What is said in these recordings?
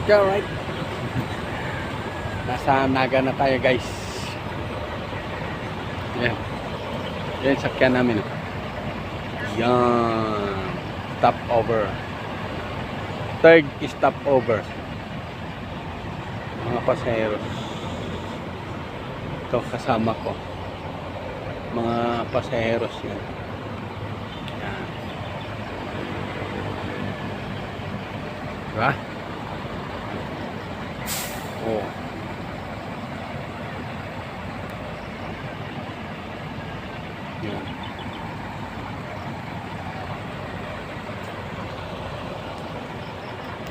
Yeah, right. Nasa Naga na tayo, guys. Yan. Yan, sakyan namin. Yan. Stop over. Third stop over. Mga pasaheros. Ito kasama ko. Mga pasaheros yan. Yan. Diba? Oh. Yan.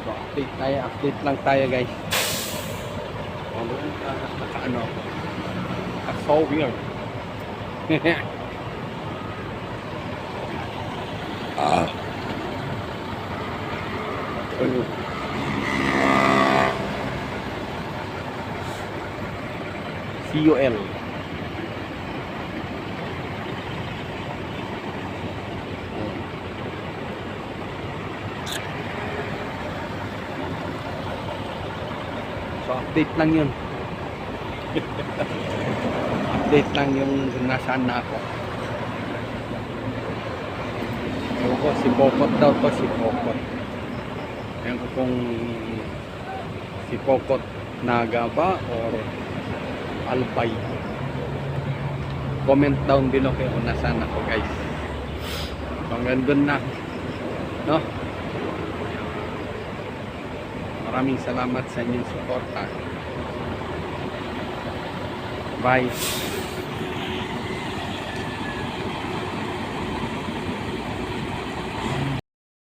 So, update lang tayo, guys. Ano ako? So weird. CUL. So update lang yun. Update lang yung nasaan na ako. Ewan ko, si Pokot daw to, si Pokot. Ewan ko kung si Pokot Naga ba or Albay. Comment down below kayo kung nasaan ako, guys. Hanggang doon na, no? Maraming salamat sa inyong suporta. Bye.